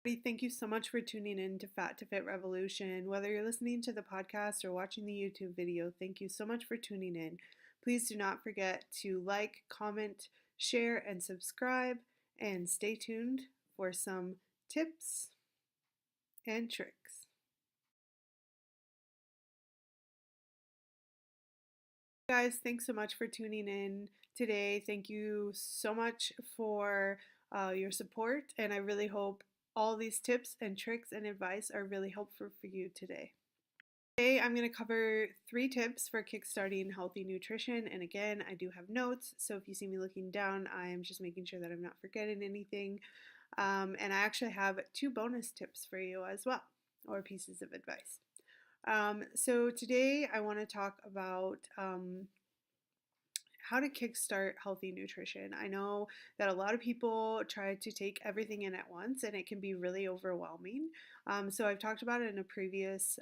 Thank you so much for tuning in to Fat to Fit Revolution. Whether you're listening to the podcast or watching the YouTube video, thank you so much for tuning in. Please do not forget to like, comment, share, and subscribe, and stay tuned for some tips and tricks. Guys, thanks so much for tuning in today. Thank you so much for your support, and I really hope all these tips and tricks and advice are really helpful for you today. Today, I'm going to cover 3 tips for kickstarting healthy nutrition. And again, I do have notes, so if you see me looking down, I'm just making sure that I'm not forgetting anything. And I actually have 2 bonus tips for you as well, or pieces of advice. So today, I want to talk about how to kickstart healthy nutrition. I know that a lot of people try to take everything in at once and it can be really overwhelming. So I've talked about it in a previous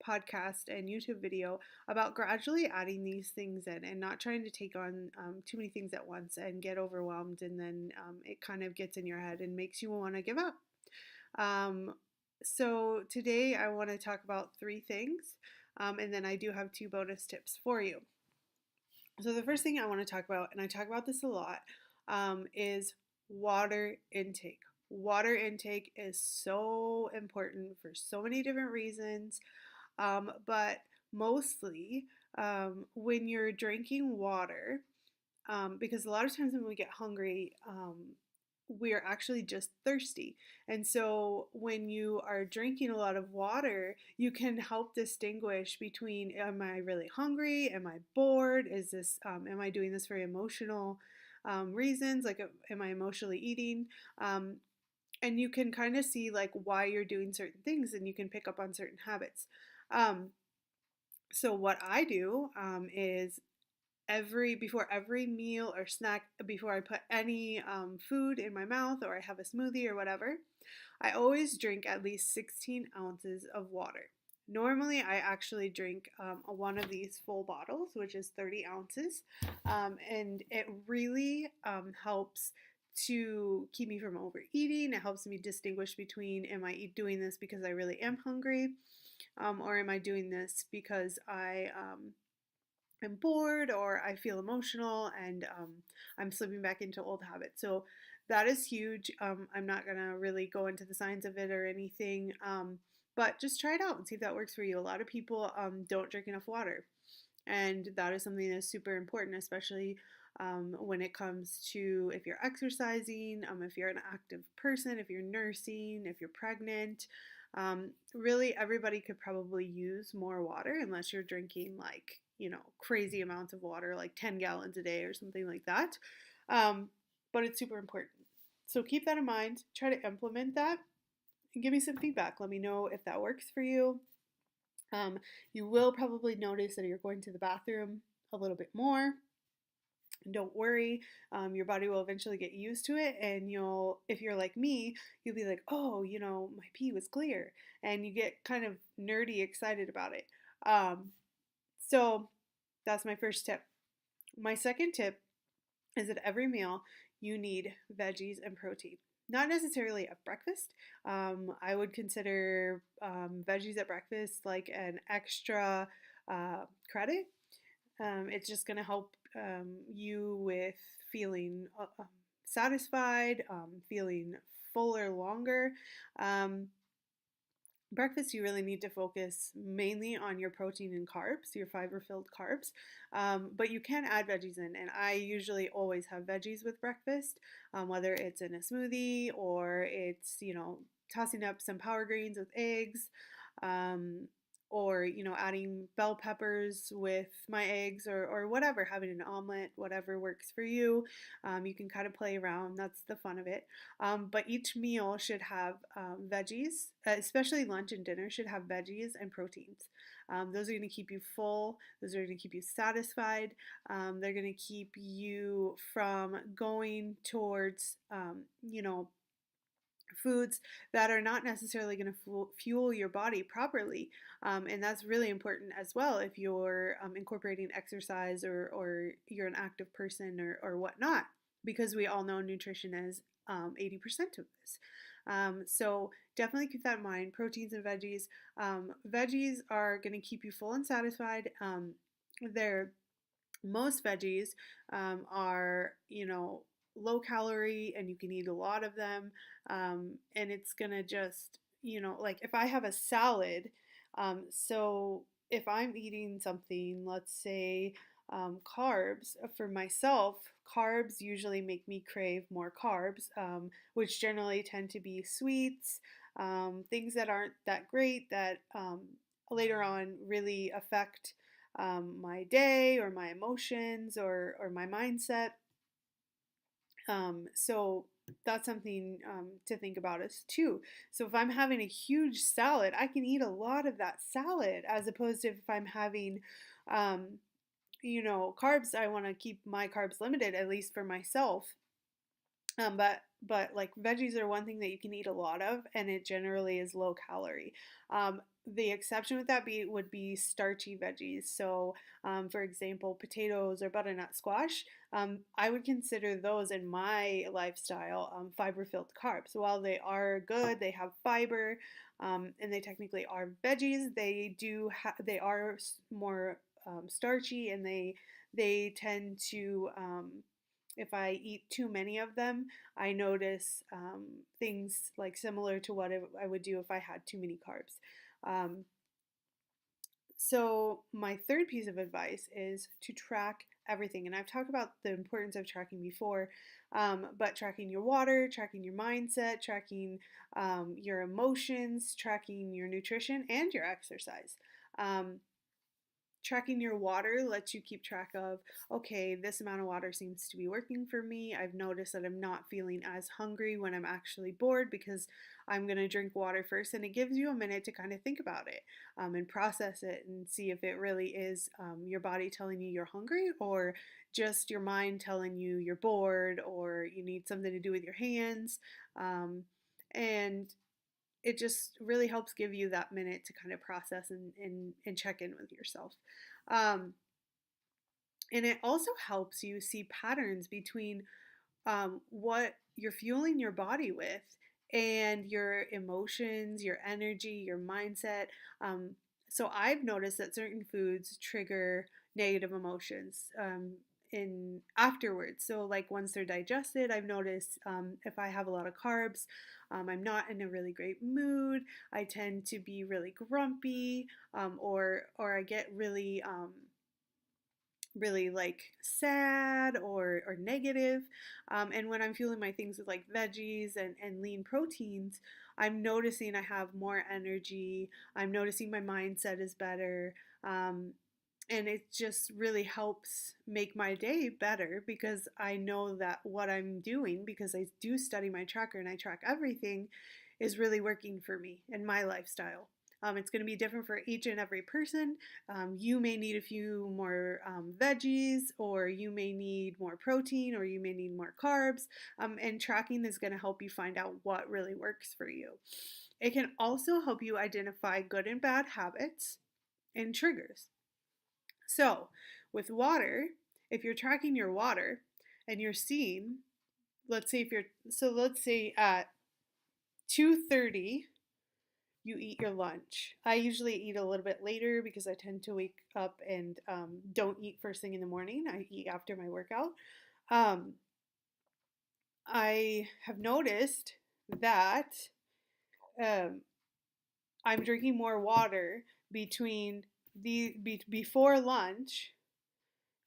podcast and YouTube video about gradually adding these things in and not trying to take on too many things at once and get overwhelmed, and then it kind of gets in your head and makes you want to give up. So today I want to talk about 3 things, and then I do have 2 bonus tips for you. So the first thing I want to talk about, and I talk about this a lot, is water intake. Water intake is so important for so many different reasons, but mostly when you're drinking water, because a lot of times when we get hungry, we're actually just thirsty. And so when you are drinking a lot of water, you can help distinguish between, am I really hungry? Am I bored? Am I doing this for emotional reasons? Like, am I emotionally eating? And you can kind of see like why you're doing certain things, and you can pick up on certain habits. So what I do is before every meal or snack, before I put any food in my mouth or I have a smoothie or whatever, I always drink at least 16 ounces of water. Normally, I actually drink one of these full bottles, which is 30 ounces, and it really helps to keep me from overeating. It helps me distinguish between, am I doing this because I really am hungry, or am I doing this because I'm bored or I feel emotional, and I'm slipping back into old habits. So that is huge. I'm not going to really go into the science of it or anything, but just try it out and see if that works for you. A lot of people don't drink enough water, and that is something that's super important, especially when it comes to if you're exercising, if you're an active person, if you're nursing, if you're pregnant. Really, everybody could probably use more water unless you're drinking like, crazy amounts of water, like 10 gallons a day or something like that. But it's super important. So keep that in mind. Try to implement that and give me some feedback. Let me know if that works for you. You will probably notice that you're going to the bathroom a little bit more. Don't worry, your body will eventually get used to it, and if you're like me, you'll be like, oh, my pee was clear, and you get kind of nerdy excited about it. So that's my first tip. My second tip is that every meal you need veggies and protein. Not necessarily at breakfast. I would consider veggies at breakfast like an extra credit. It's just going to help you with feeling satisfied, feeling fuller longer. Breakfast, you really need to focus mainly on your protein and carbs, your fiber-filled carbs, but you can add veggies in, and I usually always have veggies with breakfast, whether it's in a smoothie or it's, tossing up some power greens with eggs, or, adding bell peppers with my eggs, or whatever, having an omelet, whatever works for you. You can kind of play around. That's the fun of it. But each meal should have veggies, especially lunch and dinner should have veggies and proteins. Those are going to keep you full. Those are going to keep you satisfied. They're going to keep you from going towards, foods that are not necessarily going to fuel your body properly. And that's really important as well if you're incorporating exercise, or you're an active person, or whatnot, because we all know nutrition is 80% of this. So definitely keep that in mind. Proteins and veggies. Veggies are going to keep you full and satisfied. They're Most veggies are, low calorie and you can eat a lot of them. And it's gonna just, like if I have a salad, so if I'm eating something, let's say carbs, for myself, carbs usually make me crave more carbs, which generally tend to be sweets, things that aren't that great, that later on really affect my day or my emotions or my mindset. So that's something to think about as too. So if I'm having a huge salad, I can eat a lot of that salad, as opposed to if I'm having, um, carbs. I want to keep my carbs limited, at least for myself. But like veggies are one thing that you can eat a lot of, and it generally is low calorie. The exception with that would be starchy veggies. So, for example, potatoes or butternut squash. I would consider those in my lifestyle fiber-filled carbs. While they are good, they have fiber, and they technically are veggies. They are more starchy, and they tend to if I eat too many of them, I notice things like similar to what I would do if I had too many carbs. Um, so, my third piece of advice is to track everything. And I've talked about the importance of tracking before, but tracking your water, tracking your mindset, tracking your emotions, tracking your nutrition, and your exercise. Um, Tracking your water lets you keep track of, okay, this amount of water seems to be working for me. I've noticed that I'm not feeling as hungry when I'm actually bored because I'm going to drink water first. And it gives you a minute to kind of think about it and process it and see if it really is your body telling you you're hungry, or just your mind telling you you're bored or you need something to do with your hands. And it just really helps give you that minute to kind of process and check in with yourself. Um, and it also helps you see patterns between what you're fueling your body with and your emotions, your energy, your mindset. So I've noticed that certain foods trigger negative emotions in afterwards. So like once they're digested, I've noticed if I have a lot of carbs, I'm not in a really great mood. I tend to be really grumpy, or I get really like sad or negative. And when I'm fueling my things with like veggies and lean proteins, I'm noticing I have more energy. I'm noticing my mindset is better. And it just really helps make my day better because I know that what I'm doing, because I do study my tracker and I track everything, is really working for me and my lifestyle. It's going to be different for each and every person. You may need a few more veggies, or you may need more protein, or you may need more carbs. And tracking is going to help you find out what really works for you. It can also help you identify good and bad habits and triggers. So, with water, if you're tracking your water and you're seeing, let's say at 2:30 you eat your lunch. I usually eat a little bit later because I tend to wake up and don't eat first thing in the morning. I eat after my workout. Um, I have noticed that um, I'm drinking more water before lunch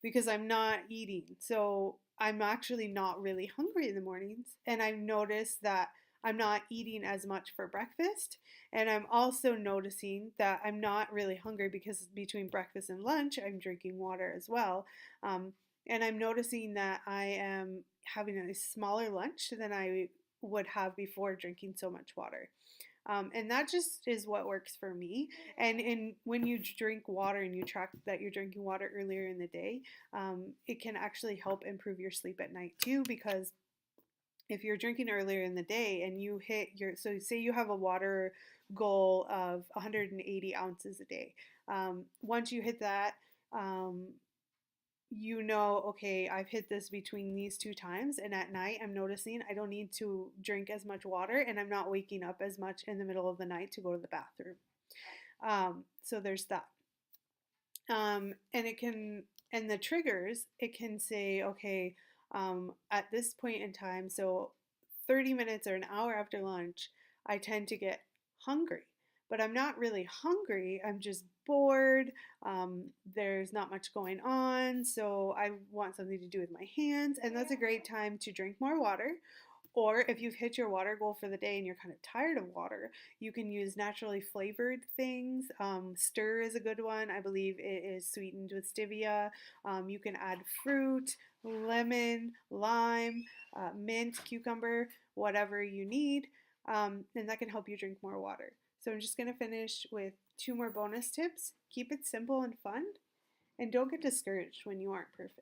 because I'm not eating. So I'm actually not really hungry in the mornings. And I've noticed that I'm not eating as much for breakfast. And I'm also noticing that I'm not really hungry because between breakfast and lunch, I'm drinking water as well. Um, and I'm noticing that I am having a smaller lunch than I would have before drinking so much water. And that just is what works for me. And when you drink water and you track that you're drinking water earlier in the day, it can actually help improve your sleep at night too. Because if you're drinking earlier in the day and you hit so say you have a water goal of 180 ounces a day. Once you hit that, um, you know, okay, I've hit this between these two times, and at night I'm noticing I don't need to drink as much water, and I'm not waking up as much in the middle of the night to go to the bathroom. So there's that. And it can, and the triggers, it can say, okay, at this point in time, so 30 minutes or an hour after lunch, I tend to get hungry. But I'm not really hungry, I'm just bored. There's not much going on, so I want something to do with my hands, and that's a great time to drink more water. Or if you've hit your water goal for the day and you're kind of tired of water, you can use naturally flavored things. Stir is a good one. I believe it is sweetened with stevia. You can add fruit, lemon, lime, mint, cucumber, whatever you need, and that can help you drink more water. So I'm just going to finish with two more bonus tips. Keep it simple and fun, and don't get discouraged when you aren't perfect.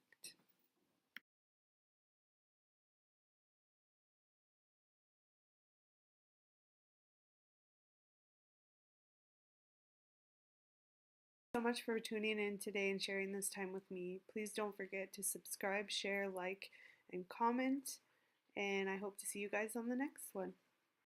So much for tuning in today and sharing this time with me. Please don't forget to subscribe, share, like, and comment. And I hope to see you guys on the next one.